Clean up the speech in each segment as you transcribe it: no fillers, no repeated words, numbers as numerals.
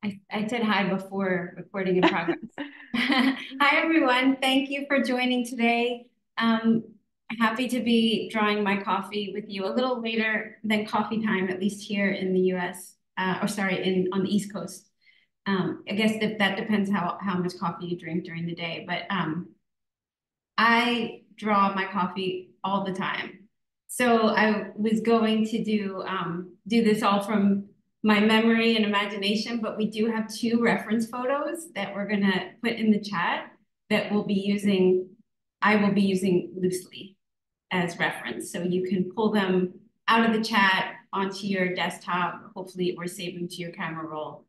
I said hi before recording in progress. Hi, everyone. Thank you for joining today. Um, Happy to be drawing my coffee with you a little later than coffee time, at least here in the US, or sorry, on the East Coast. I guess that depends how much coffee you drink during the day, but I draw my coffee all the time. So I was going to do this all from my memory and imagination, but we do have two reference photos that we're gonna put in the chat that I will be using loosely as reference. So you can pull them out of the chat onto your desktop, hopefully, or save them to your camera roll.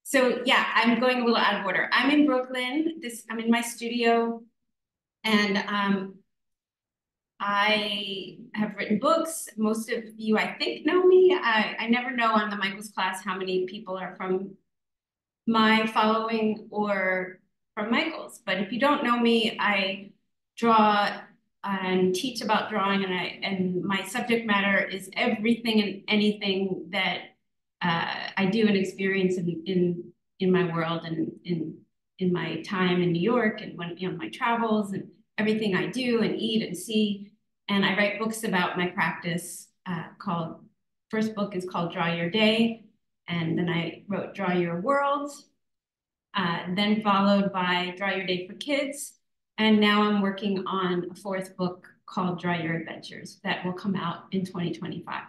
So yeah, I'm going a little out of order. I'm in Brooklyn. I'm in my studio, and I have written books. Most of you, I think, know me. I never know on the Michael's class how many people are from my following or from Michael's. But if you don't know me, I draw and teach about drawing, and my subject matter is everything and anything that I do and experience in my world and in my time in New York and when my travels and everything I do and eat and see. And I write books about my practice called, first book is called Draw Your Day. And then I wrote Draw Your World, then followed by Draw Your Day for Kids. And now I'm working on a fourth book called Draw Your Adventures that will come out in 2025.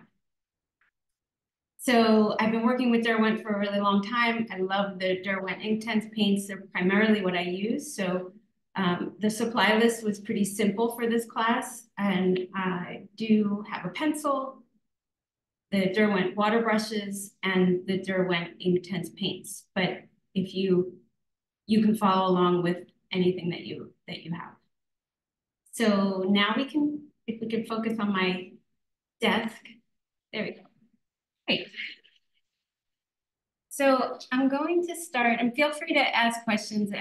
So I've been working with Derwent for a really long time. I love the Derwent Inktense paints. They're primarily what I use. So the supply list was pretty simple for this class. And I do have a pencil, the Derwent water brushes, and the Derwent Inktense paints. But if you can follow along with anything that you have. So now if we can focus on my desk. There we go. Great. So I'm going to start, and feel free to ask questions.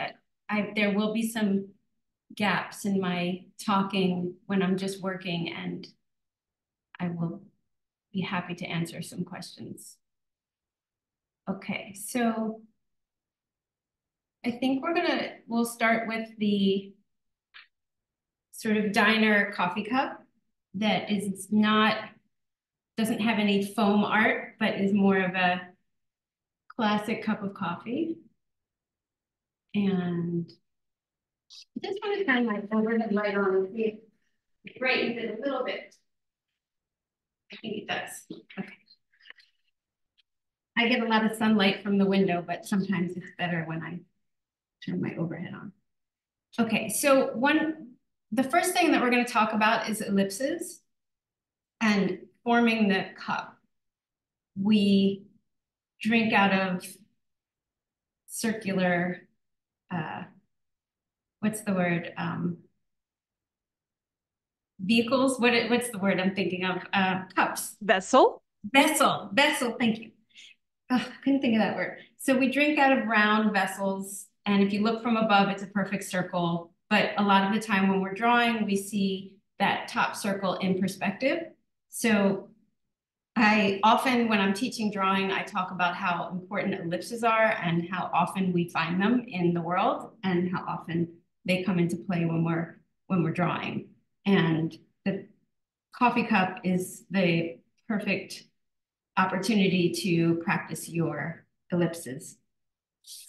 There will be some gaps in my talking when I'm just working, and I will be happy to answer some questions. Okay, so I think we'll start with the sort of diner coffee cup that doesn't have any foam art, but is more of a classic cup of coffee. And I just want to turn my overhead light on and see if it brightens it a little bit. I think it does. Okay. I get a lot of sunlight from the window, but sometimes it's better when I turn my overhead on. Okay, so the first thing that we're going to talk about is ellipses and forming the cup. We drink out of circular, what's the word? Vehicles, what's the word I'm thinking of? Cups. Vessel. Vessel, thank you. Oh, couldn't think of that word. So we drink out of round vessels, and if you look from above, it's a perfect circle. But a lot of the time when we're drawing, we see that top circle in perspective. So I often, when I'm teaching drawing, I talk about how important ellipses are and how often we find them in the world and how often they come into play when we're drawing. And the coffee cup is the perfect opportunity to practice your ellipses.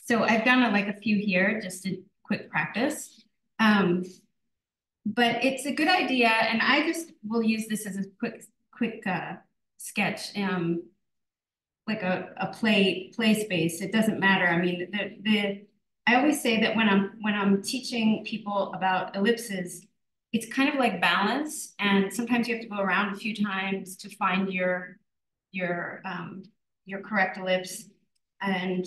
So I've done like a few here, just a quick practice. But it's a good idea, and I just will use this as a quick sketch, like a play space. It doesn't matter. I mean, I always say that when I'm teaching people about ellipses, it's kind of like balance, and sometimes you have to go around a few times to find your correct ellipse. And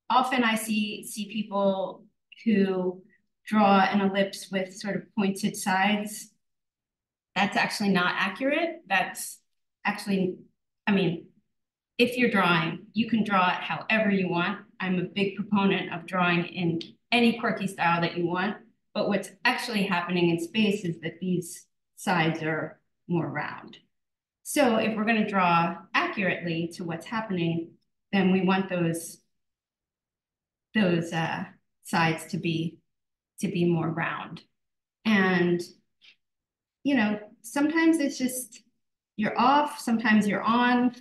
often I see people who draw an ellipse with sort of pointed sides. That's actually not accurate. That's actually, I mean, if you're drawing, you can draw it however you want. I'm a big proponent of drawing in any quirky style that you want. But what's actually happening in space is that these sides are more round. So if we're going to draw accurately to what's happening, then we want those sides to be more round. And you know, sometimes it's just you're off, sometimes you're on.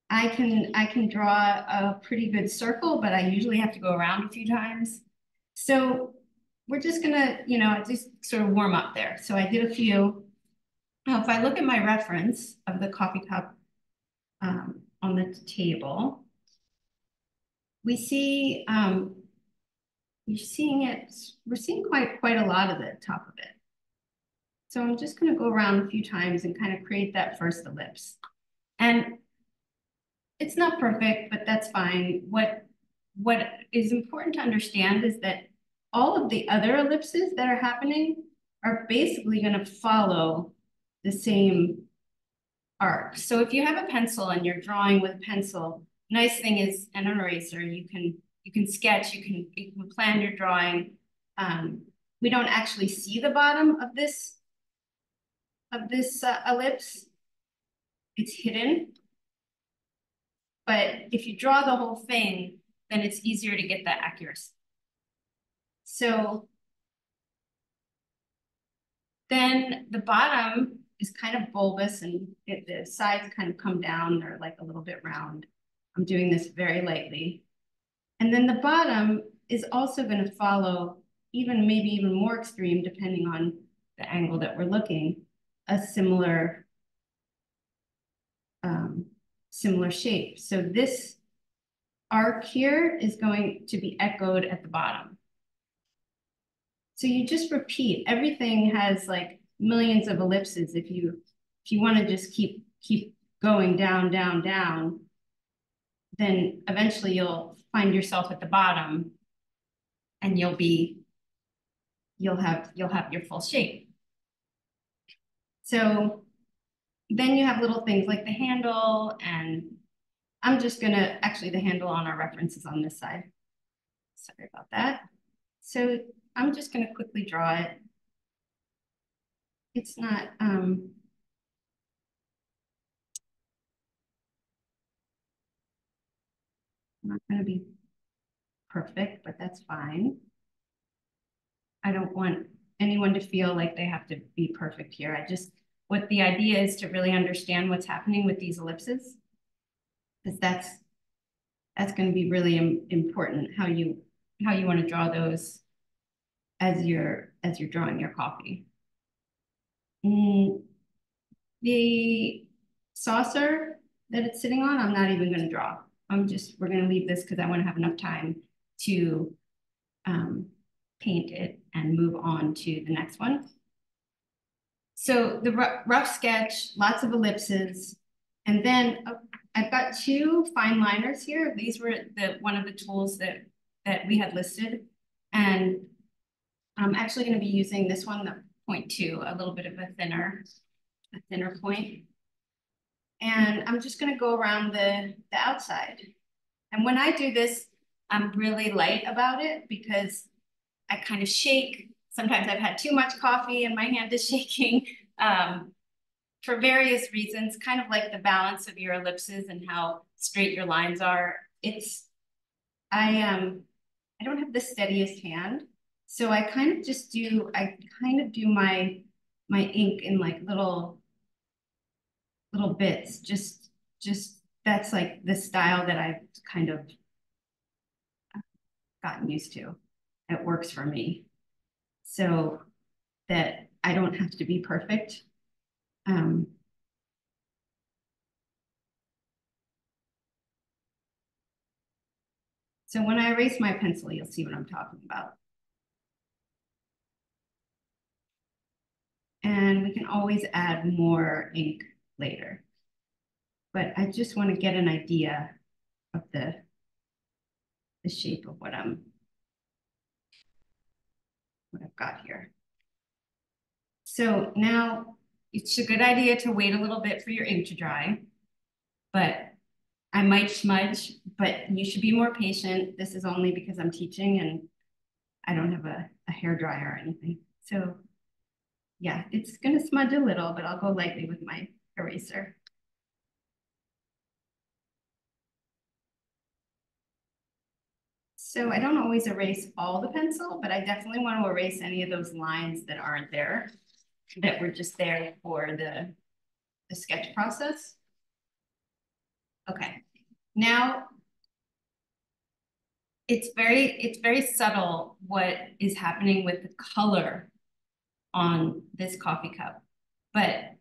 I can draw a pretty good circle, but I usually have to go around a few times. So we're just gonna, you know, just sort of warm up there. So I did a few. Now, if I look at my reference of the coffee cup on the table, we see we're seeing quite a lot of the top of it. So I'm just going to go around a few times and kind of create that first ellipse. And it's not perfect, but that's fine. What is important to understand is that all of the other ellipses that are happening are basically going to follow the same arc. So if you have a pencil and you're drawing with a pencil, nice thing is an eraser, you can sketch, you can plan your drawing. We don't actually see the bottom of this ellipse. It's hidden. But if you draw the whole thing, then it's easier to get that accuracy. So then the bottom is kind of bulbous and the sides kind of come down. They're like a little bit round. I'm doing this very lightly. And then the bottom is also going to follow maybe even more extreme, depending on the angle that we're looking, a similar shape. So this arc here is going to be echoed at the bottom. So you just repeat. Everything has like millions of ellipses. If you want to just keep going down, down, down, then eventually you'll find yourself at the bottom, and you'll have your full shape. So then you have little things like the handle, and I'm just gonna, actually the handle on our reference is on this side. Sorry about that. So I'm just gonna quickly draw it. It's not, not gonna be perfect, but that's fine. I don't want anyone to feel like they have to be perfect here. What the idea is to really understand what's happening with these ellipses, because that's going to be really important, how you want to draw those as you're drawing your coffee. The saucer that it's sitting on, I'm not even going to draw. We're going to leave this because I want to have enough time to paint it and move on to the next one. So the rough sketch, lots of ellipses, and then I've got two fine liners here. These were one of the tools that we had listed, and I'm actually going to be using this one, the 0.2, a little bit of a thinner point. And I'm just going to go around the outside. And when I do this, I'm really light about it because I kind of shake. Sometimes I've had too much coffee and my hand is shaking for various reasons, kind of like the balance of your ellipses and how straight your lines are. I don't have the steadiest hand. So I kind of do my ink in like little bits, just that's like the style that I've kind of gotten used to. It works for me, so that I don't have to be perfect. So when I erase my pencil, you'll see what I'm talking about. And we can always add more ink later. But I just want to get an idea of the shape of what I've got here. So now it's a good idea to wait a little bit for your ink to dry, but I might smudge, but you should be more patient. This is only because I'm teaching and I don't have a hair dryer or anything. So yeah, it's gonna smudge a little, but I'll go lightly with my eraser. So I don't always erase all the pencil, but I definitely want to erase any of those lines that aren't there, that were just there for the sketch process. Okay, now it's very subtle what is happening with the color on this coffee cup. But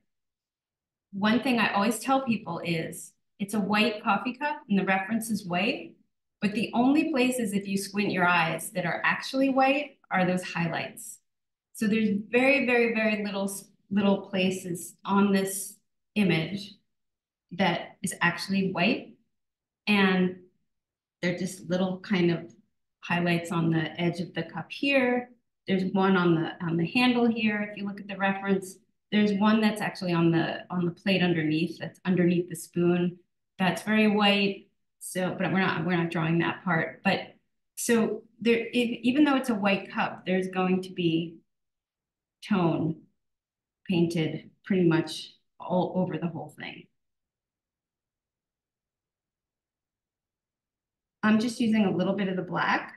one thing I always tell people is it's a white coffee cup and the reference is white, but the only places if you squint your eyes that are actually white are those highlights. So there's very little places on this image that is actually white, and they're just little kind of highlights on the edge of the cup here. There's one on the handle here. If you look at the reference, there's one that's actually on the plate underneath. That's underneath the spoon. That's very white. So, but we're not drawing that part. But so there, even though it's a white cup, there's going to be tone painted pretty much all over the whole thing. I'm just using a little bit of the black.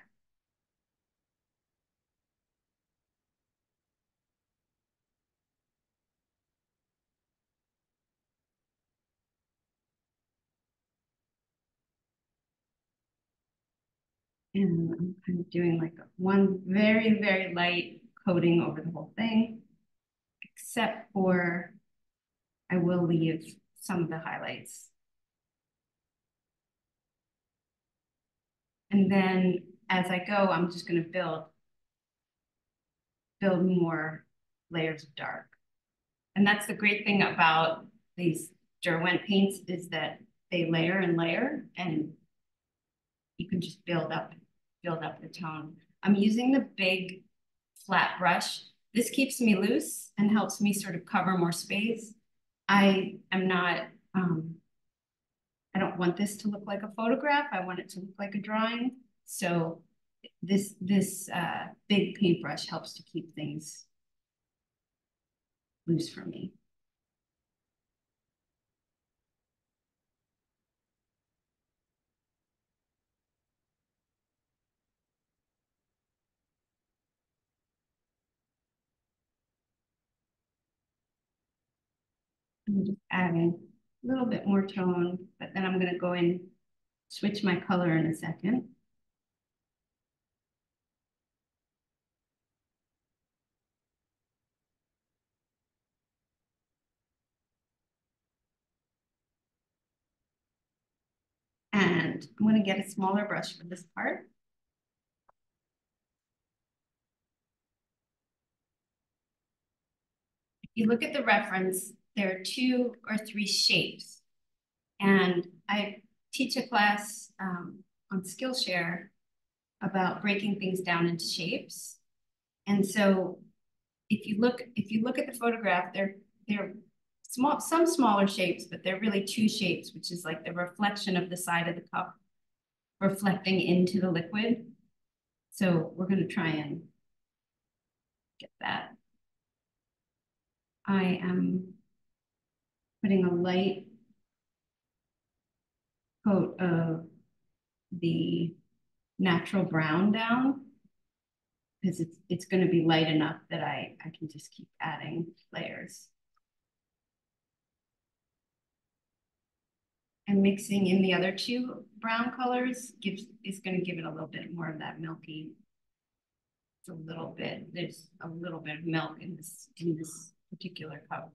And I'm kind of doing like one very light coating over the whole thing, except for I will leave some of the highlights. And then as I go, I'm just going to build more layers of dark. And that's the great thing about these Derwent paints is that they layer and layer, and you can just build up the tone. I'm using the big flat brush. This keeps me loose and helps me sort of cover more space. I am not, I don't want this to look like a photograph. I want it to look like a drawing. So this big paintbrush helps to keep things loose for me. I'm just adding a little bit more tone, but then I'm going to go in, switch my color in a second. And I'm going to get a smaller brush for this part. If you look at the reference, there are 2 or 3 shapes. And I teach a class on Skillshare about breaking things down into shapes. And so if you look at the photograph, they're small, some smaller shapes, but they're really 2 shapes, which is like the reflection of the side of the cup reflecting into the liquid. So we're going to try and get that. I am putting a light coat of the natural brown down because it's going to be light enough that I can just keep adding layers. And mixing in the other 2 brown colors is going to give it a little bit more of that milky. It's a little bit, there's a little bit of milk in this particular cup.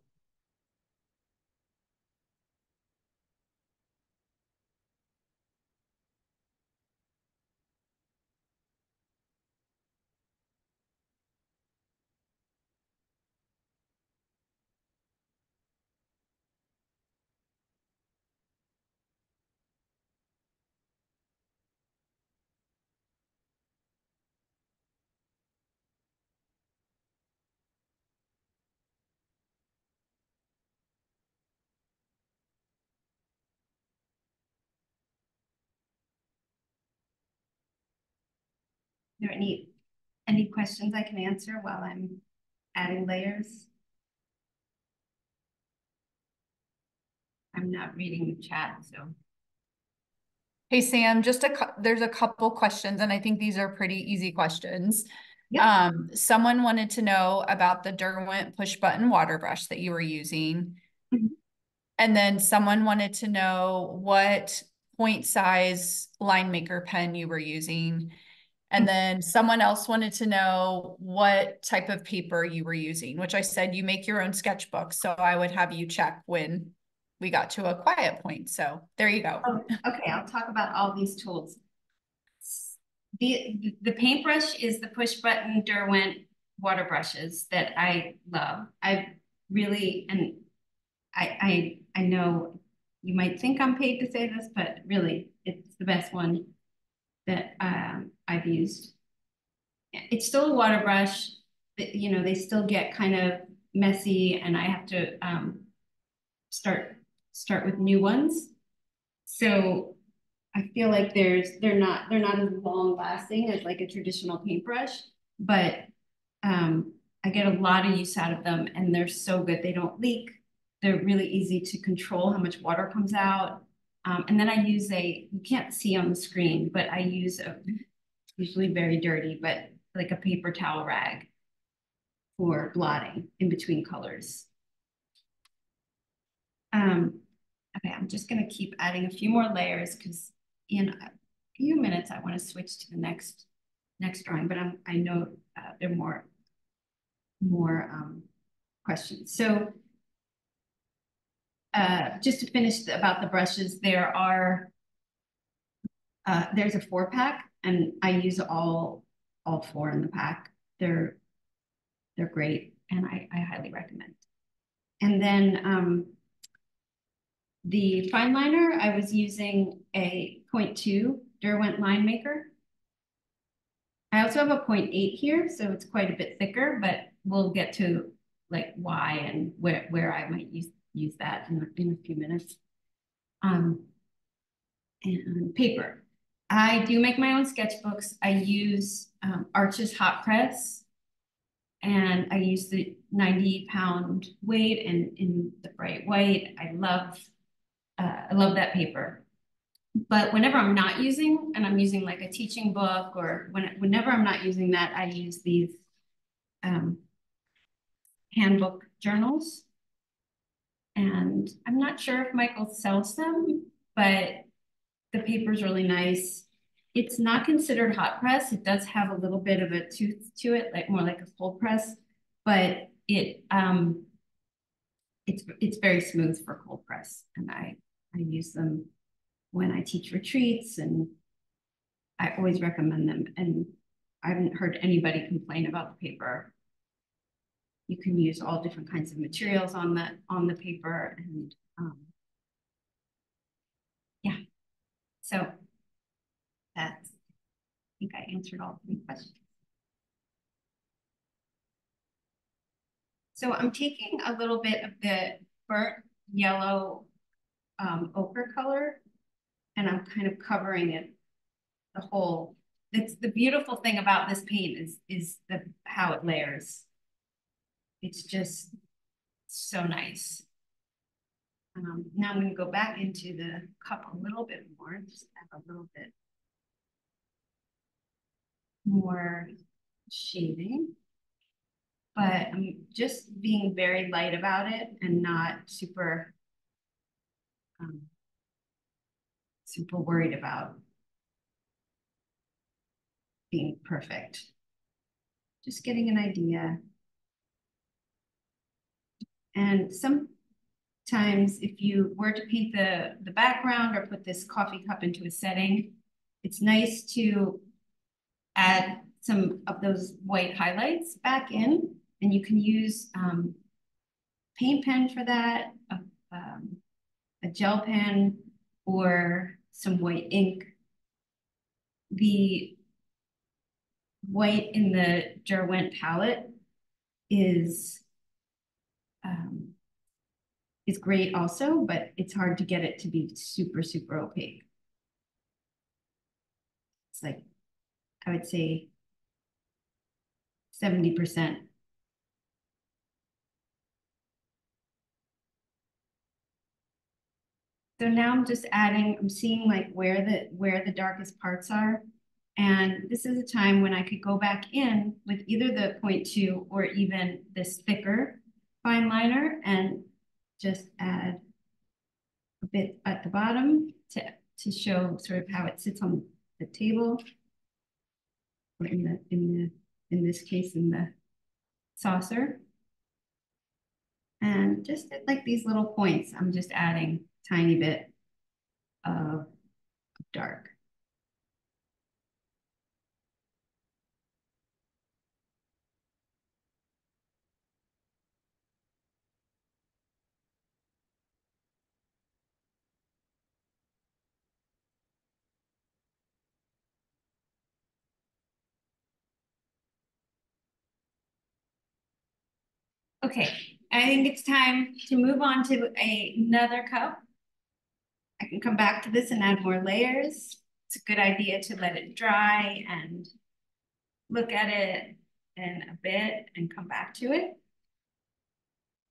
Are there any questions I can answer while I'm adding layers? I'm not reading the chat, so. Hey Sam, there's a couple questions, and I think these are pretty easy questions. Yep. Someone wanted to know about the Derwent push button water brush that you were using, Mhm. and then someone wanted to know what point size Linemaker pen you were using, and then someone else wanted to know what type of paper you were using, which I said you make your own sketchbook, so I would have you check when we got to a quiet point. So there you go. Oh, okay, I'll talk about all these tools. The paintbrush is the push button Derwent water brushes that I love. I really, and I know you might think I'm paid to say this, but really it's the best one that I've used. It's still a water brush. You know, they still get kind of messy, and I have to start start with new ones. So I feel like they're not as long lasting as like a traditional paintbrush, but I get a lot of use out of them, and they're so good. They don't leak. They're really easy to control how much water comes out. And then I use you can't see on the screen, but I use usually very dirty, but like a paper towel rag for blotting in between colors. Um, okay, I'm just gonna keep adding a few more layers because in a few minutes I want to switch to the next drawing, but I know there are more questions. So just to finish about the brushes, there's a 4-pack, and I use all 4 in the pack. They're great, and I highly recommend. And then the fine liner, I was using a 0.2 Derwent Linemaker. I also have a 0.8 here, so it's quite a bit thicker, but we'll get to like why and where I might use that in a few minutes. Um, and paper. I do make my own sketchbooks. I use Arches hot press, and I use the 90-pound weight and in the bright white. I love that paper. But whenever I'm not using, and I'm using like a teaching book, or whenever I'm not using that, I use these um, handbook journals. And I'm not sure if Michael sells them, but the paper's really nice. It's not considered hot press. It does have a little bit of a tooth to it, like more like a cold press, but it's very smooth for cold press. And I use them when I teach retreats, and I always recommend them. And I haven't heard anybody complain about the paper. You can use all different kinds of materials on the paper, and yeah. So that's I think I answered all 3 questions. So I'm taking a little bit of the burnt yellow ochre color, and I'm kind of covering it the whole. It's the beautiful thing about this paint is how it layers. It's just so nice. Now I'm going to go back into the cup a little bit more, just add a little bit more shading, but I'm just being very light about it and not um, super worried about being perfect. Just getting an idea. And sometimes if you were to paint the background or put this coffee cup into a setting, it's nice to add some of those white highlights back in, and you can use paint pen for that, a gel pen, or some white ink. The white in the Derwent palette is um, is great also, but it's hard to get it to be super opaque. It's like, I would say 70%. So now I'm just adding, I'm seeing like where the darkest parts are. And this is a time when I could go back in with either the 0.2 or even this thicker fine liner and just add a bit at the bottom to show sort of how it sits on the table, or in this case in the saucer. And just at like these little points, I'm just adding a tiny bit of dark. Okay, I think it's time to move on to another cup. I can come back to this and add more layers. It's a good idea to let it dry and look at it in a bit and come back to it.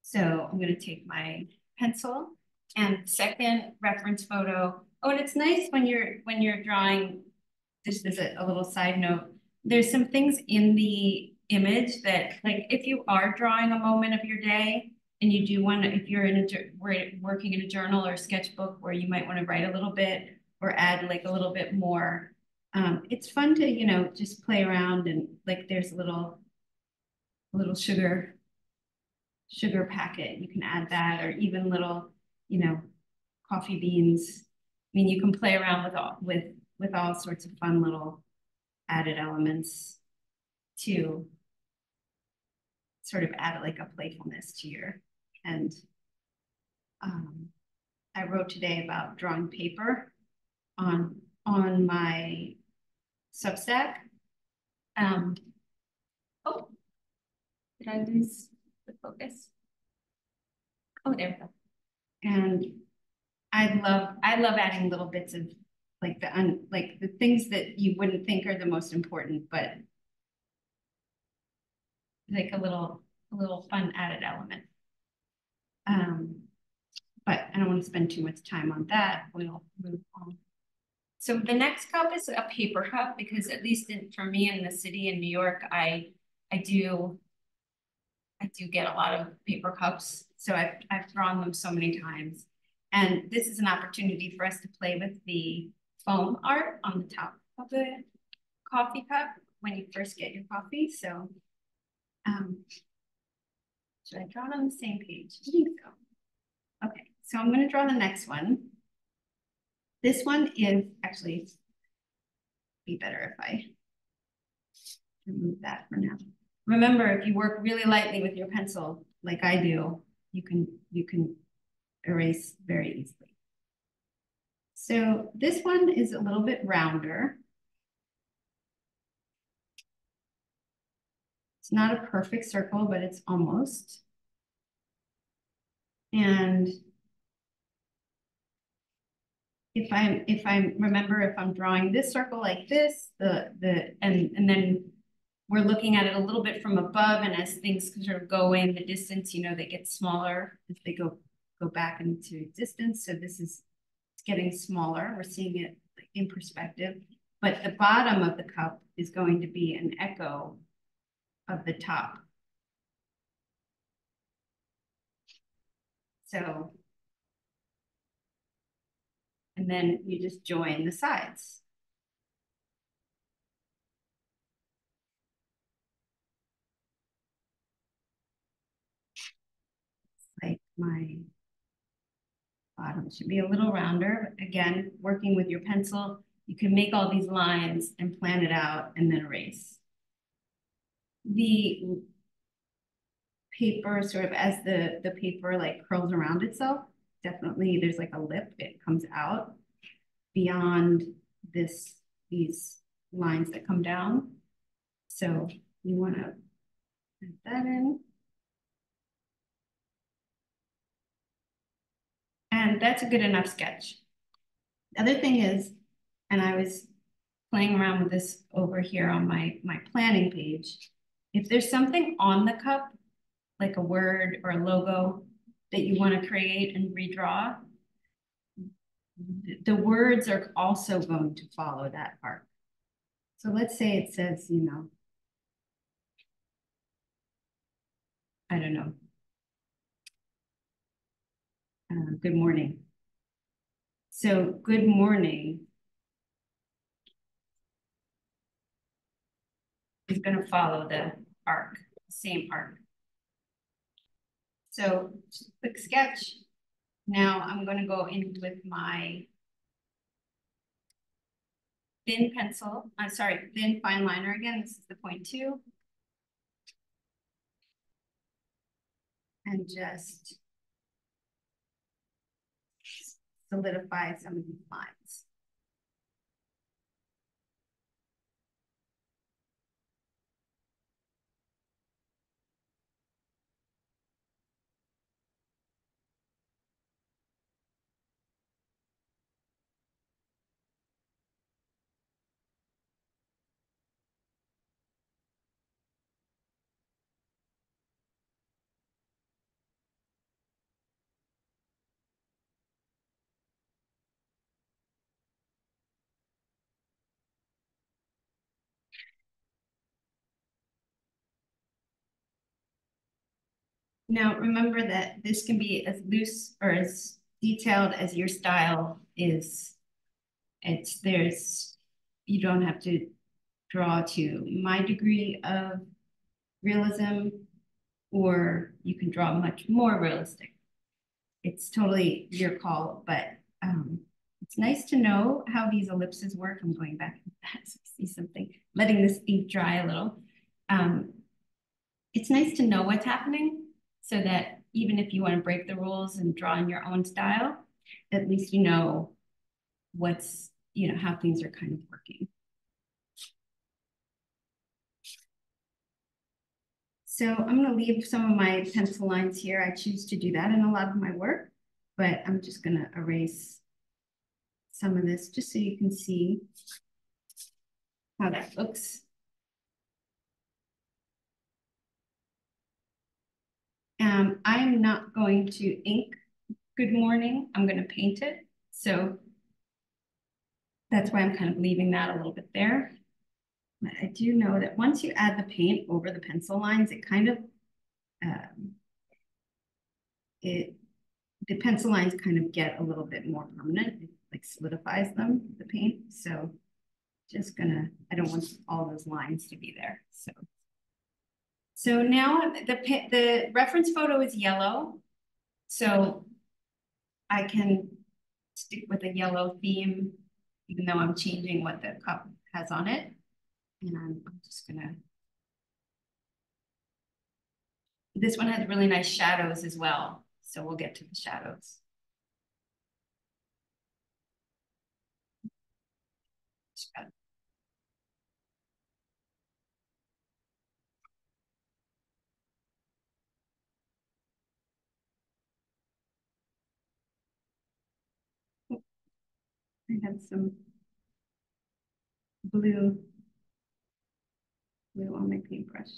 So I'm going to take my pencil and second reference photo. Oh, and it's nice when you're drawing, just as a little side note, there's some things in the image that, like, if you are drawing a moment of your day and you do want to, if you're working in a journal or a sketchbook where you might want to write a little bit or add like a little bit more, it's fun to, you know, just play around and like there's a little sugar packet. You can add that, or even little, you know, coffee beans. I mean, you can play around with all sorts of fun little added elements to sort of add like a playfulness to your. And I wrote today about drawing paper on my Substack. Oh, did I lose the focus? Oh, there we go. And I love adding little bits of like the things that you wouldn't think are the most important, but like a little fun added element. But I don't want to spend too much time on that. We'll move on. So the next cup is a paper cup because at least for me in the city in New York, I do get a lot of paper cups. So I've drawn them so many times. And this is an opportunity for us to play with the foam art on the top of the coffee cup when you first get your coffee. So should I draw it on the same page? I think so. Okay, so I'm going to draw the next one. This one is actually be better if I remove that for now. Remember, if you work really lightly with your pencil, like I do, you can erase very easily. So this one is a little bit rounder. It's not a perfect circle, but it's almost. And if I'm drawing this circle like this, and then we're looking at it a little bit from above, and as things sort of go in the distance, you know, they get smaller as they go back into existence. So this is, it's getting smaller. We're seeing it in perspective, but the bottom of the cup is going to be an echo of the top. So, and then you just join the sides. Like my bottom should be a little rounder. Again, working with your pencil, you can make all these lines and plan it out and then erase. The paper sort of as the paper like curls around itself, definitely there's like a lip, it comes out beyond these lines that come down. So you want to add that in. And that's a good enough sketch. The other thing is, and I was playing around with this over here on my planning page, if there's something on the cup, like a word or a logo that you want to create and redraw, the words are also going to follow that arc. So let's say it says, you know, I don't know, good morning. So good morning is going to follow the arc, same arc. So just a quick sketch. Now I'm going to go in with my thin pencil, thin fine liner again. This is the 0.2. And just solidify some of these lines. Now, remember that this can be as loose or as detailed as your style is. You don't have to draw to my degree of realism, or you can draw much more realistic. It's totally your call, but it's nice to know how these ellipses work. I'm going back to that so I see something, letting this ink dry a little. It's nice to know what's happening so that even if you want to break the rules and draw in your own style, at least you know what's, you know, how things are kind of working. So I'm going to leave some of my pencil lines here. I choose to do that in a lot of my work, but I'm just going to erase some of this just so you can see how that looks. I'm not going to ink good morning. I'm going to paint it. So that's why I'm kind of leaving that a little bit there. But I do know that once you add the paint over the pencil lines, it kind of, the pencil lines kind of get a little bit more permanent. It like solidifies them, the paint. So just gonna, I don't want all those lines to be there. So now the reference photo is yellow. So I can stick with a yellow theme, even though I'm changing what the cup has on it. And I'm just gonna, this one has really nice shadows as well. So we'll get to the shadows. I have some blue on my paintbrush.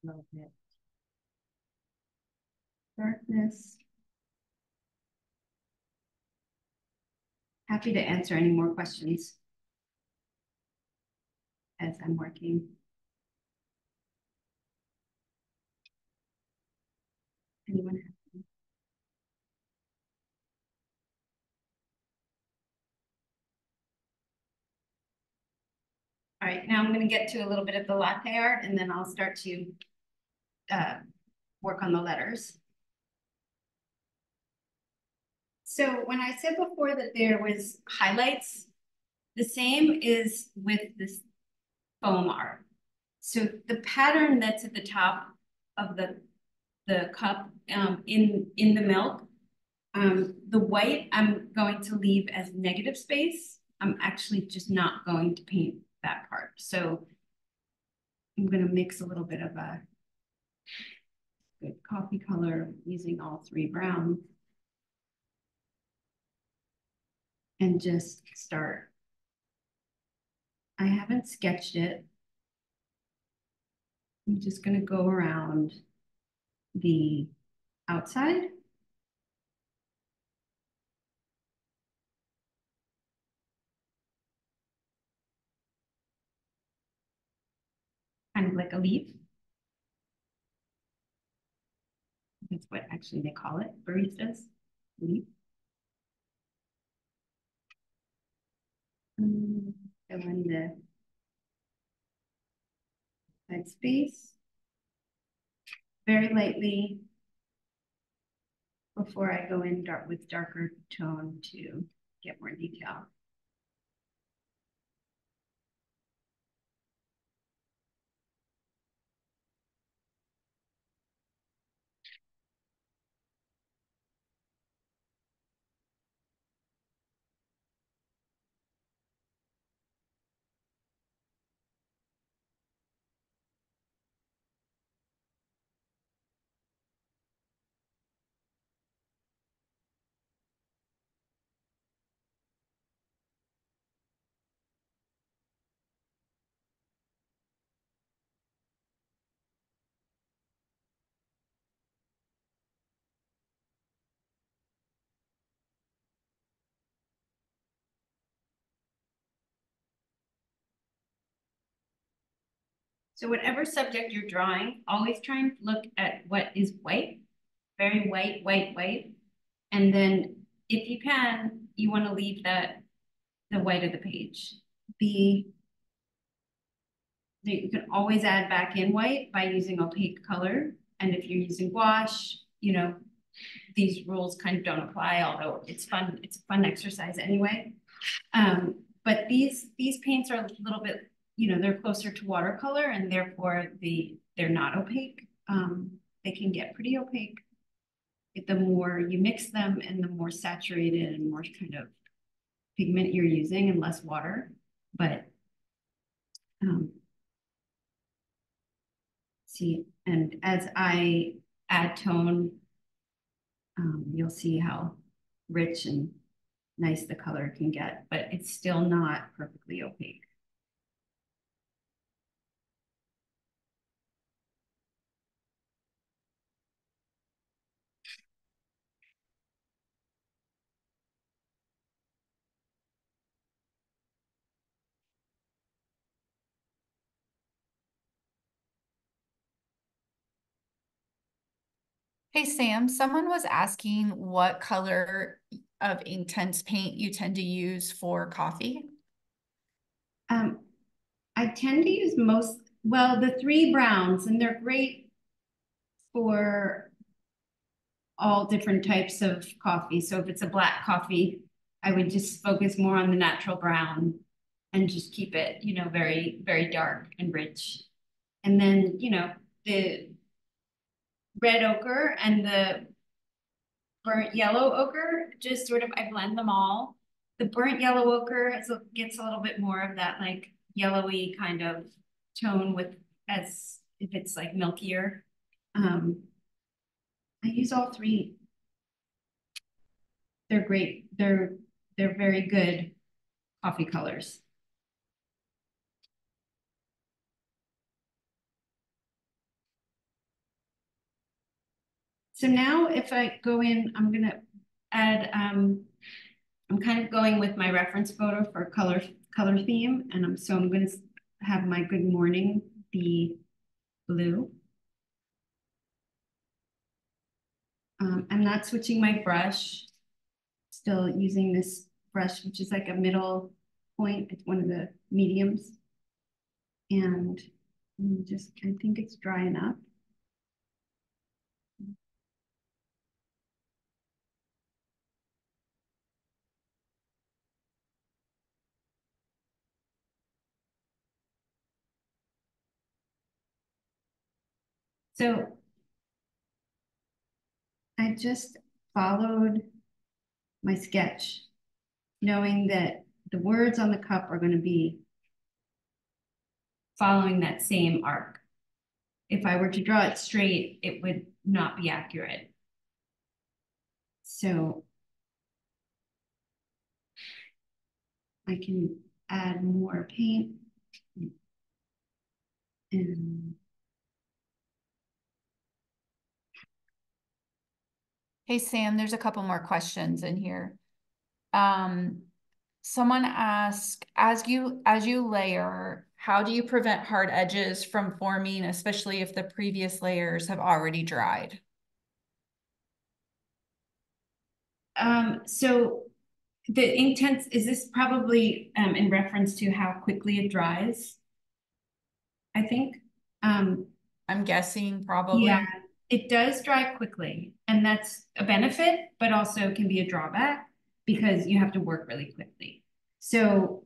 A little bit. Darkness. Happy to answer any more questions as I'm working. Anyone have any? All right, now I'm going to get to a little bit of the latte art, and then I'll start to work on the letters. So when I said before that there was highlights, the same is with this foam art. So the pattern that's at the top of the cup in the milk, the white I'm going to leave as negative space I'm actually just not going to paint that part. So I'm going to mix a little bit of a good coffee color using all three browns and just start. I haven't sketched it. I'm just going to go around the outside. Kind of like a leaf. That's what actually they call it, baristas, leaf. Fill in the side space very lightly before I go in dark with darker tone to get more detail. So whatever subject you're drawing, always try and look at what is white, very white, white, white. And then if you can, you want to leave the white of the page. You can always add back in white by using opaque color. And if you're using gouache, you know, these rules kind of don't apply, although it's fun. It's a fun exercise anyway. But these paints are a little bit, you know, they're closer to watercolor and therefore they're not opaque. They can get pretty opaque the more you mix them and the more saturated and more kind of pigment you're using and less water. But see, and as I add tone, you'll see how rich and nice the color can get, but it's still not perfectly opaque. Hey, Sam, someone was asking what color of Inktense paint you tend to use for coffee. I tend to use the three browns, and they're great for all different types of coffee. So if it's a black coffee, I would just focus more on the natural brown and just keep it, you know, very, very dark and rich. And then, you know, the red ochre and the burnt yellow ochre, just sort of, I blend them all. The burnt yellow ochre gets a little bit more of that like yellowy kind of tone with as if it's like milkier. I use all three. They're great. They're very good coffee colors. So now if I go in, I'm gonna add, I'm kind of going with my reference photo for color theme. And I'm gonna have my good morning be blue. I'm not switching my brush, still using this brush, which is like a middle point. It's one of the mediums. And I think it's dry enough. So I just followed my sketch, knowing that the words on the cup are going to be following that same arc. If I were to draw it straight, it would not be accurate. So I can add more paint. And Hey, Sam, there's a couple more questions in here. Someone asked, as you layer, how do you prevent hard edges from forming, especially if the previous layers have already dried? so the Inktense, is this probably in reference to how quickly it dries? I think. I'm guessing Yeah, probably. it does dry quickly, and that's a benefit, but also can be a drawback because you have to work really quickly. So,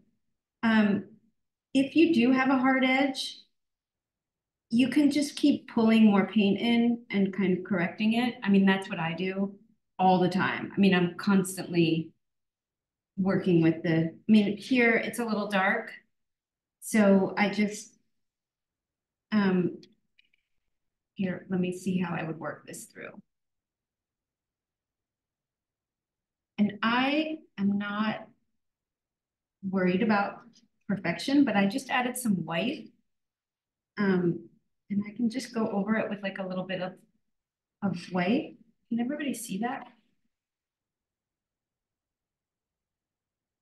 um, if you do have a hard edge, you can just keep pulling more paint in and kind of correcting it. I mean, that's what I do all the time. I mean, I'm constantly working with I mean, here it's a little dark, so I just, um, here, let me see how I would work this through. And I am not worried about perfection, but I just added some white. And I can just go over it with like a little bit of white. Can everybody see that?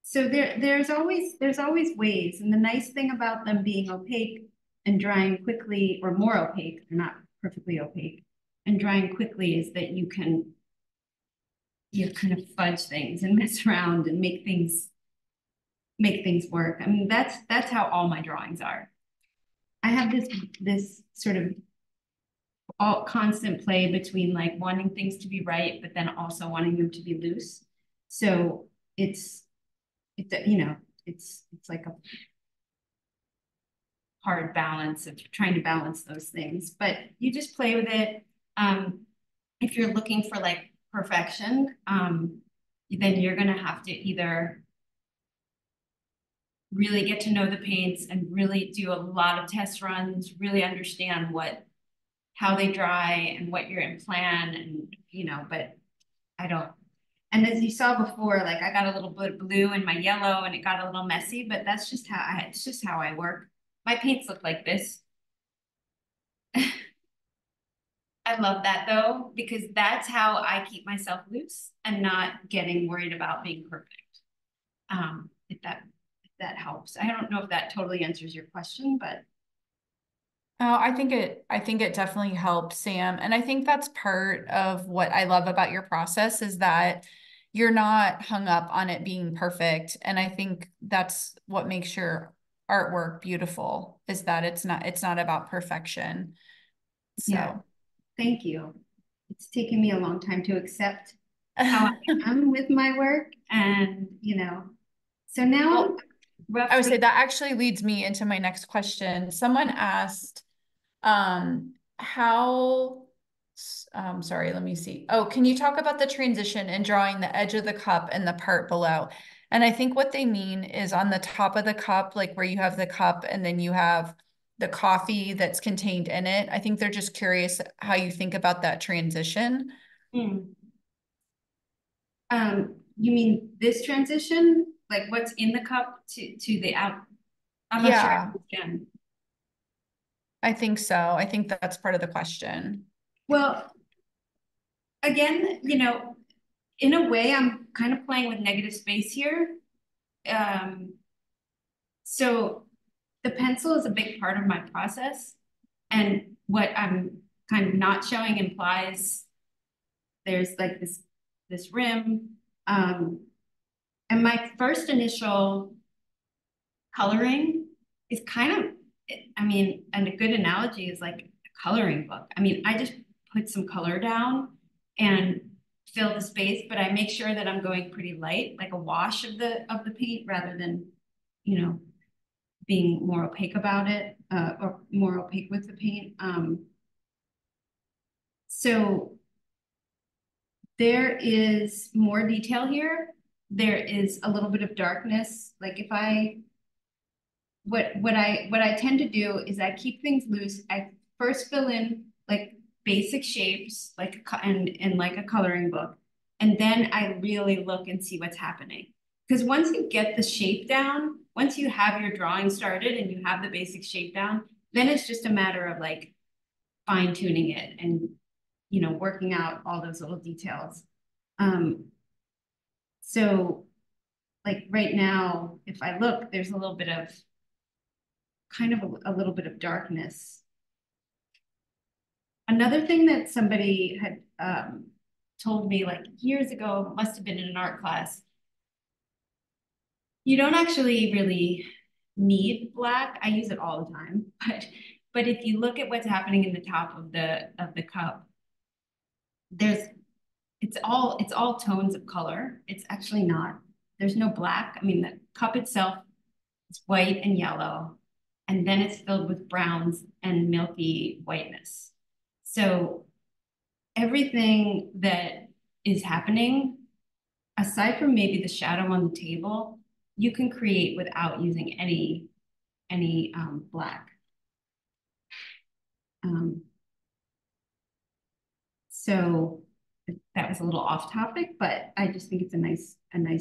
So there's always ways. And the nice thing about them being opaque and drying quickly, or more opaque, they're not perfectly opaque, and drying quickly is that you kind of fudge things and mess around and make things work. I mean, that's how all my drawings are. I have this sort of all constant play between like wanting things to be right, but then also wanting them to be loose. So it's like a hard balance of trying to balance those things. But you just play with it. If you're looking for like perfection, then you're gonna have to either really get to know the paints and really do a lot of test runs, really understand how they dry and what you're in plan, and but I don't. And as you saw before, like I got a little bit of blue in my yellow and it got a little messy, but it's just how I work. My paints look like this. I love that though, because that's how I keep myself loose and not getting worried about being perfect. If that helps. I don't know if that totally answers your question, but Oh, I think it definitely helps, Sam. And I think that's part of what I love about your process is that you're not hung up on it being perfect. And I think that's what makes your artwork beautiful, is that it's not about perfection. yeah, So thank you. It's taken me a long time to accept how I am with my work, and so now I'm well, I would say roughly. that actually leads me into my next question. Someone asked, how, sorry, let me see. Oh, can you talk about the transition in drawing the edge of the cup and the part below? And I think what they mean is on the top of the cup, like where you have the cup and then you have the coffee that's contained in it. I think they're just curious how you think about that transition. Hmm. You mean this transition, like what's in the cup to the out? I'm not sure I Yeah, understand. I think so. I think that's part of the question. Well, again, in a way, I'm kind of playing with negative space here. Um, so the pencil is a big part of my process, and what I'm kind of not showing implies there's like this rim. Um, and my first initial coloring is kind of, I mean, and a good analogy is like a coloring book. I mean, I just put some color down and fill the space, but I make sure that I'm going pretty light, like a wash of the paint rather than, you know, being more opaque about it, or more opaque with the paint. So there is more detail here. there is a little bit of darkness. Like if I, what I tend to do is I keep things loose. I first fill in like basic shapes, like and like a coloring book. And then I really look and see what's happening. Because once you get the shape down, once you have your drawing started and you have the basic shape down, then it's just a matter of like fine tuning it and, you know, working out all those little details. So like right now, if I look, there's a little bit of kind of a little bit of darkness. Another thing that somebody had told me like years ago, must have been in an art class, you don't actually really need black. I use it all the time, but if you look at what's happening in the top of the cup, there's it's all tones of color. It's actually not. There's no black. I mean, the cup itself is white and yellow, and then it's filled with browns and milky whiteness. So everything that is happening, aside from maybe the shadow on the table, you can create without using any black. Um, so that was a little off topic, but I just think it's a nice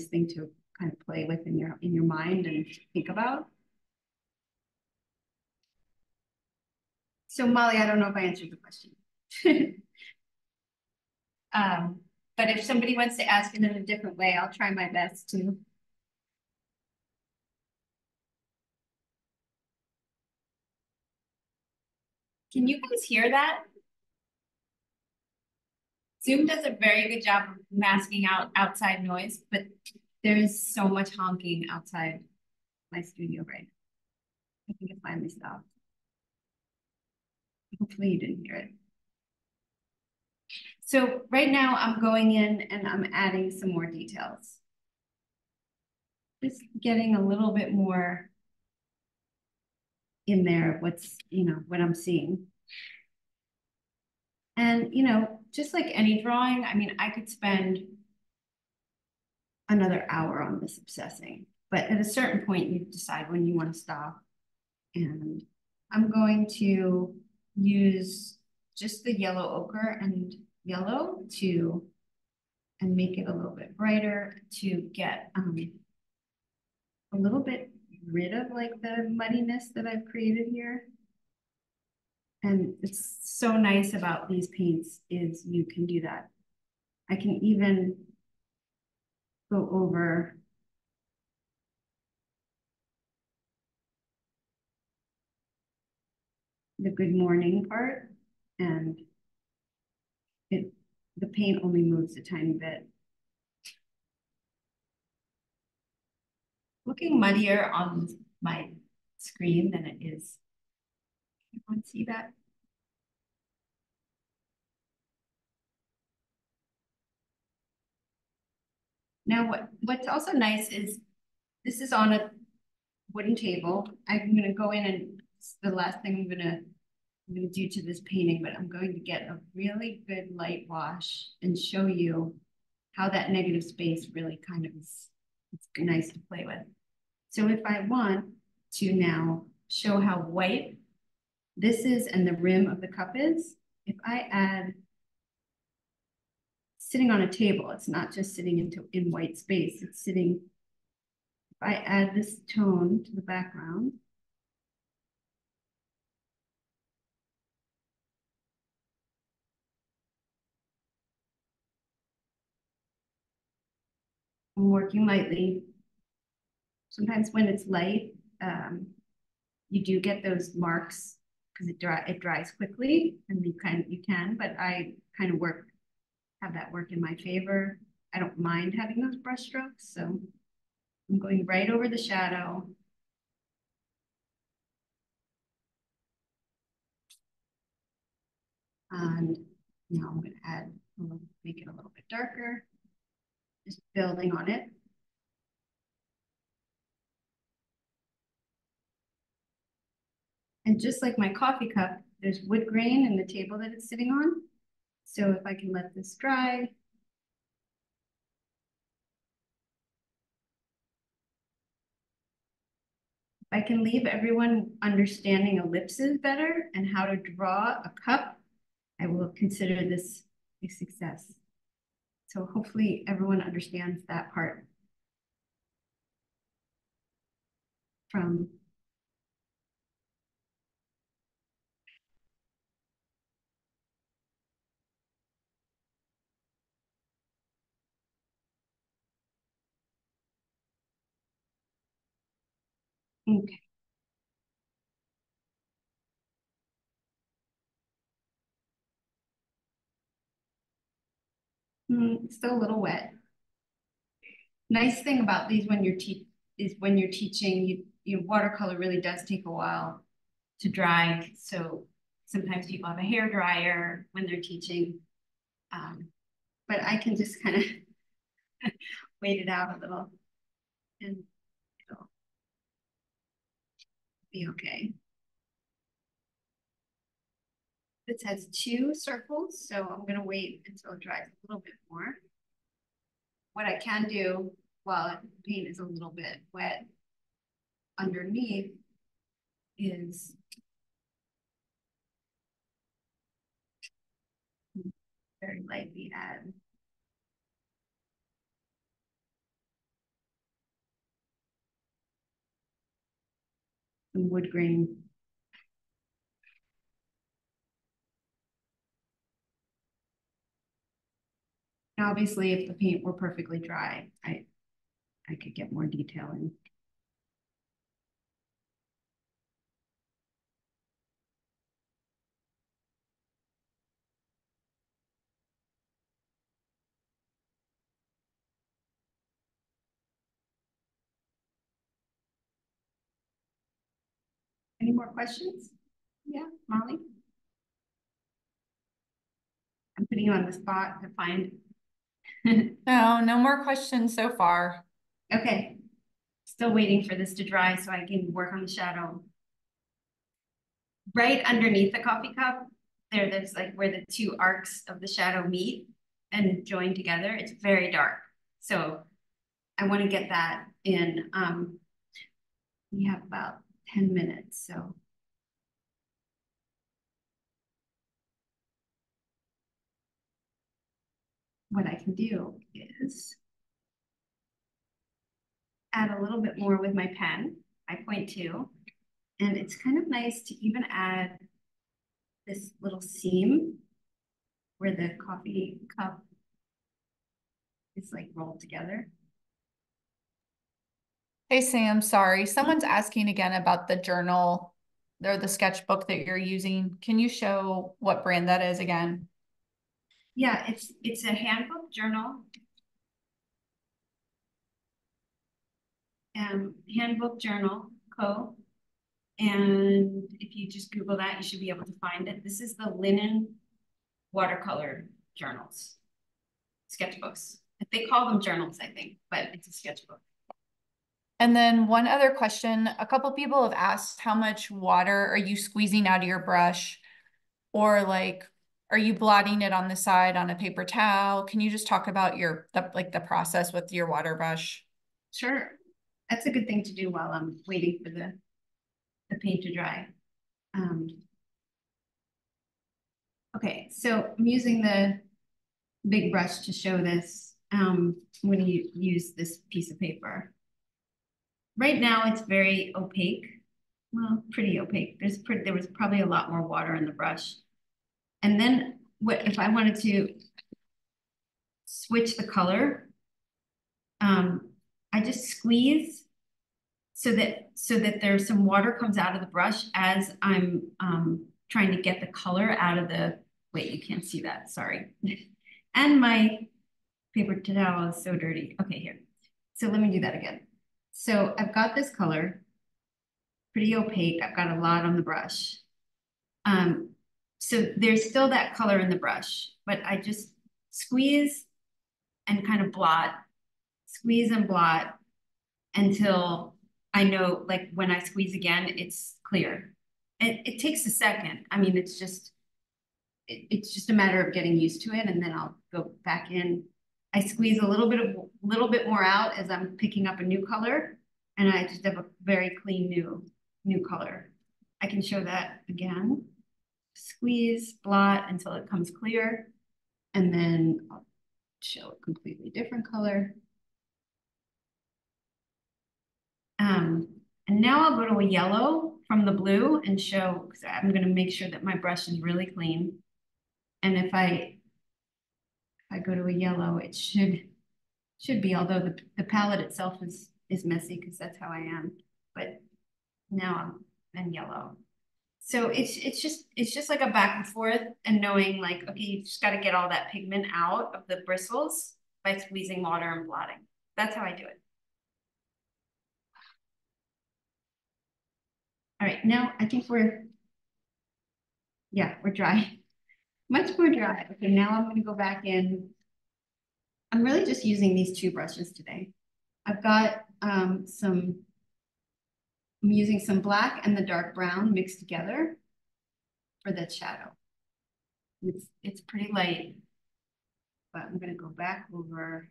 thing to kind of play with in your mind and think about. So Molly, I don't know if I answered the question. um, but if somebody wants to ask it in a different way, I'll try my best to. Can you guys hear that? Zoom does a very good job of masking out outside noise, but there's so much honking outside my studio right now. I think it finally stopped. Hopefully you didn't hear it. So right now I'm going in and I'm adding some more details. Just getting a little bit more in there of what's, you know, what I'm seeing. And, you know, just like any drawing, I mean, I could spend another hour on this obsessing, but at a certain point you decide when you want to stop. And I'm going to use just the yellow ochre and yellow to, and make it a little bit brighter to get a little bit rid of like the muddiness that I've created here. And it's so nice about these paints is you can do that. I can even go over the good morning part, and the paint only moves a tiny bit. Looking muddier on my screen than it is. Everyone see that? Now what's also nice is this is on a wooden table. I'm gonna go in and it's the last thing I'm gonna do to this painting, but I'm going to get a really good light wash and show you how that negative space really kind of is, it's nice to play with. So if I want to now show how white this is and the rim of the cup is, if I add, sitting on a table, it's not just sitting in white space, it's sitting, if I add this tone to the background, I'm working lightly. Sometimes when it's light, you do get those marks because it dries quickly, and you can, but I kind of have that work in my favor. I don't mind having those brush strokes, so I'm going right over the shadow. And now I'm going to make it a little bit darker, just building on it. And just like my coffee cup, there's wood grain in the table that it's sitting on. So if I can let this dry, I can leave everyone understanding ellipses better and how to draw a cup, I will consider this a success. So hopefully everyone understands that part from okay. Still a little wet. Nice thing about these when you're teaching, watercolor really does take a while to dry. So sometimes people have a hair dryer when they're teaching. But I can just kind of wait it out a little and it'll be okay. This has 2 circles, so I'm gonna wait until it dries a little bit more. What I can do while the paint is a little bit wet underneath is very lightly add some wood grain. Now, obviously, if the paint were perfectly dry, I could get more detail in. Any more questions? Yeah, Molly? I'm putting you on the spot to find. No, no more questions so far. Okay, still waiting for this to dry so I can work on the shadow. Right underneath the coffee cup, there's like where the 2 arcs of the shadow meet and join together. It's very dark. So I want to get that in. We have about 10 minutes, so. What I can do is add a little bit more with my pen. I point to, and it's kind of nice to even add this little seam where the coffee cup is like rolled together. Hey, Sam, sorry. Someone's asking again about the journal or the sketchbook that you're using. Can you show what brand that is again? Yeah, it's a handbook journal. Handbook Journal Co. And if you just Google that, you should be able to find it. This is the linen watercolor journals, sketchbooks. They call them journals, I think, but it's a sketchbook. And then one other question, a couple people have asked how much water are you squeezing out of your brush, or like, are you blotting it on the side on a paper towel? Can you just talk about the process with your water brush? Sure. That's a good thing to do while I'm waiting for the paint to dry. Okay, so I'm using the big brush to show this. I'm going to use this piece of paper. Right now it's very opaque. Well, pretty opaque. There was probably a lot more water in the brush. And then if I wanted to switch the color, I just squeeze so that there's some water comes out of the brush as I'm trying to get the color out of the, wait, you can't see that, sorry. And my paper towel is so dirty. Okay, here. So let me do that again. So I've got this color, pretty opaque. I've got a lot on the brush. So there's still that color in the brush, but I just squeeze and kind of blot, squeeze and blot until I know, like when I squeeze again, it's clear. It takes a second. I mean, it's just a matter of getting used to it, and then I'll go back in. I squeeze a little bit more out as I'm picking up a new color, and I just have a very clean new color. I can show that again. Squeeze, blot until it comes clear, and then I'll show a completely different color. And now I'll go to a yellow from the blue and show, because I'm going to make sure that my brush is really clean. And if I go to a yellow, it should be, although the palette itself is messy because that's how I am. But now I'm in yellow. So it's just like a back and forth and knowing like, okay, you just got to get all that pigment out of the bristles by squeezing water and blotting. That's how I do it. All right, now I think we're dry. Much more dry. Okay, now I'm going to go back in. I'm really just using these two brushes today. I've got I'm using some black and the dark brown mixed together for that shadow. It's pretty light, but I'm going to go back over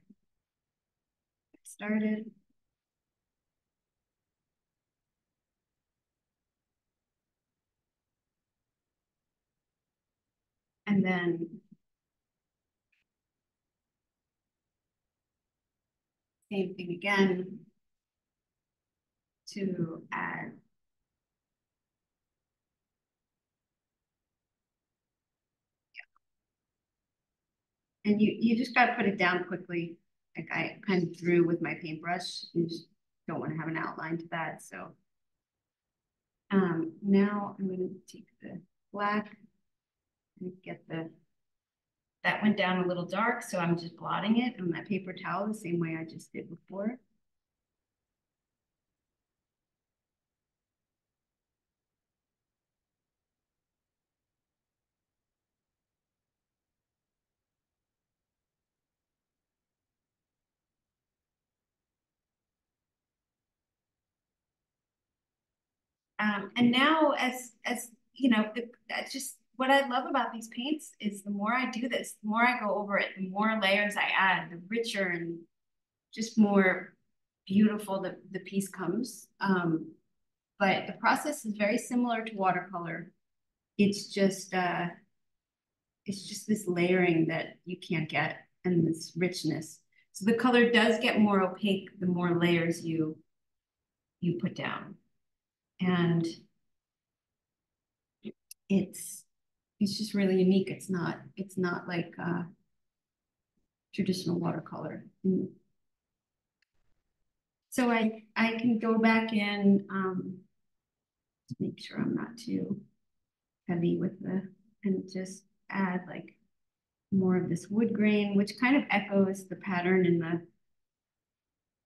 started. And then same thing again to add. And you just got to put it down quickly. Like I kind of drew with my paintbrush. You just don't want to have an outline to that. So now I'm going to take the black and get that went down a little dark. So I'm just blotting it on that paper towel the same way I just did before. And now as you know, that's just what I love about these paints is the more I do this, the more I go over it, the more layers I add, the richer and just more beautiful the piece comes. But the process is very similar to watercolor. It's just this layering that you can't get and this richness. So the color does get more opaque the more layers you put down. And it's just really unique. It's not like traditional watercolor. So I can go back in to make sure I'm not too heavy with and just add like more of this wood grain, which kind of echoes the pattern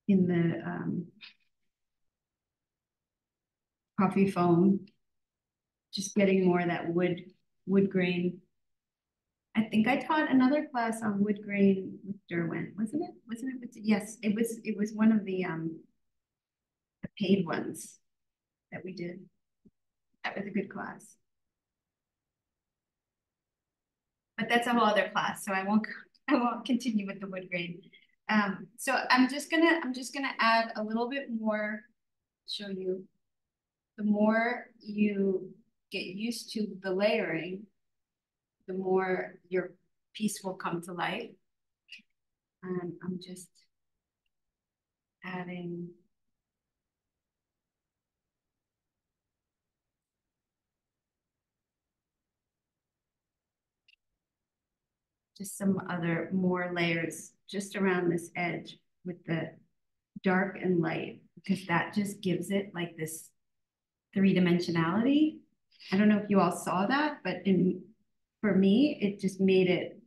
in the coffee foam. Just getting more of that wood grain. I think I taught another class on wood grain with Derwent, wasn't it? Wasn't it? Yes, it was. It was one of the paid ones that we did. That was a good class. But that's a whole other class, so I won't continue with the wood grain. So I'm just gonna add a little bit more. Show you. The more you get used to the layering, the more your piece will come to life. And I'm just adding just some other more layers just around this edge with the dark and light, because that just gives it like this three-dimensionality. I don't know if you all saw that, but for me, it just made it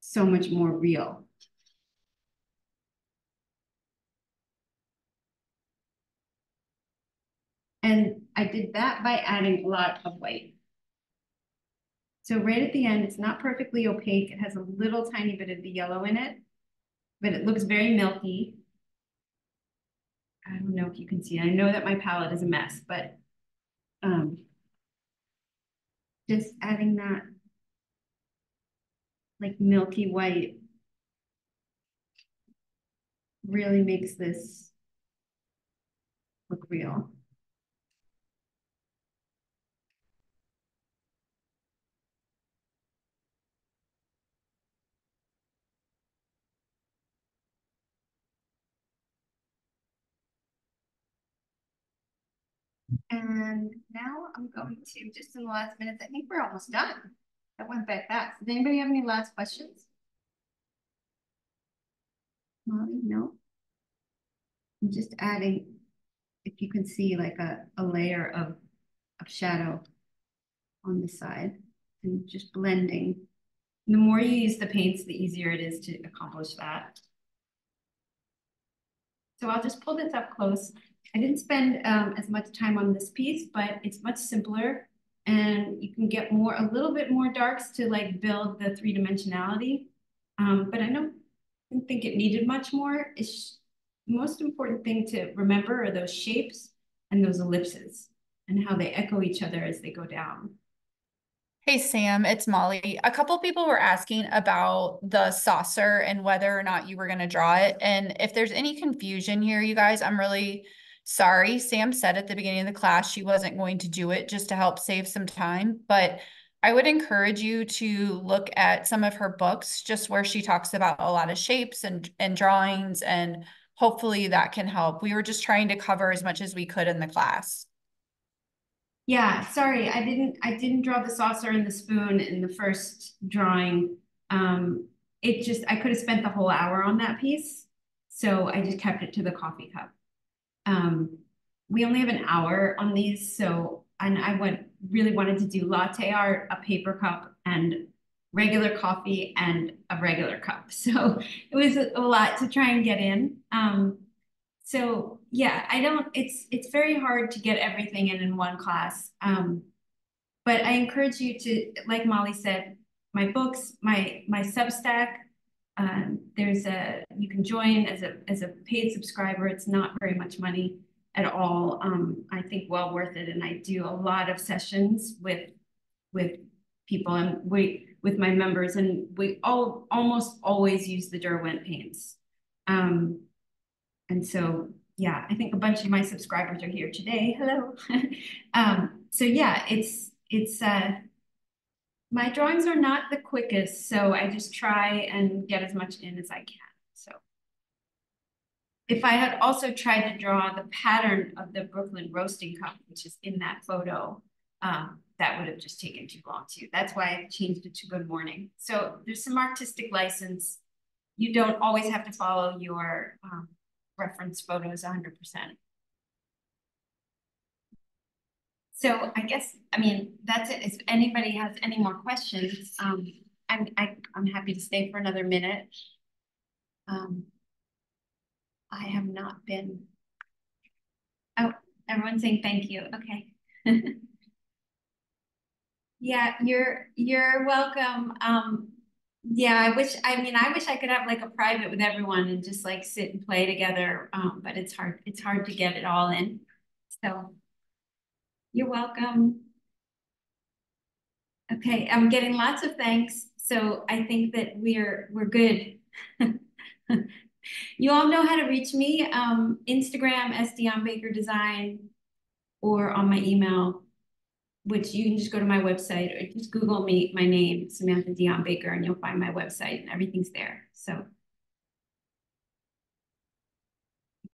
so much more real. And I did that by adding a lot of white. So right at the end, it's not perfectly opaque. It has a little tiny bit of the yellow in it, but it looks very milky. I don't know if you can see. I know that my palette is a mess, but just adding that like milky white really makes this look real. And now I'm going to, just in the last minutes, I think we're almost done. That went back fast. Does anybody have any last questions? Molly, no? I'm just adding, if you can see like a layer of shadow on the side and just blending. The more you use the paints, the easier it is to accomplish that. So I'll just pull this up close. I didn't spend as much time on this piece, but it's much simpler and you can get a little bit more darks to like build the three-dimensionality. But I didn't think it needed much more. It's the most important thing to remember are those shapes and those ellipses and how they echo each other as they go down. Hey Sam, it's Molly. A couple people were asking about the saucer and whether or not you were going to draw it. And if there's any confusion here, you guys, I'm really sorry. Sam said at the beginning of the class she wasn't going to do it just to help save some time. But I would encourage you to look at some of her books, just where she talks about a lot of shapes and drawings, and hopefully that can help. We were just trying to cover as much as we could in the class. Yeah, sorry, I didn't draw the saucer and the spoon in the first drawing. I could have spent the whole hour on that piece. So I just kept it to the coffee cup. We only have an hour on these, and really wanted to do latte art, a paper cup, and regular coffee and a regular cup. So it was a lot to try and get in. So yeah, it's very hard to get everything in one class. But I encourage you to, like Molly said, my books, my Substack, you can join as a paid subscriber. It's not very much money at all. I think well worth it. And I do a lot of sessions with people and with my members, and we almost always use the Derwent paints. And so, yeah, I think a bunch of my subscribers are here today. Hello. So yeah, my drawings are not the quickest, so I just try and get as much in as I can. So if I had also tried to draw the pattern of the Brooklyn roasting cup, which is in that photo, that would have just taken too long too. That's why I changed it to Good Morning. So there's some artistic license. You don't always have to follow your reference photos 100%. So I guess, that's it. If anybody has any more questions, I'm happy to stay for another minute. I have not been, oh, everyone's saying thank you. Okay. Yeah, you're welcome. Yeah, I wish I could have like a private with everyone and just like sit and play together. But it's hard to get it all in. So you're welcome. Okay, I'm getting lots of thanks. So I think that we're good. You all know how to reach me. Instagram, @Baker Design, or on my email, which you can just go to my website or just Google me, my name, Samantha Dion Baker, and you'll find my website and everything's there. So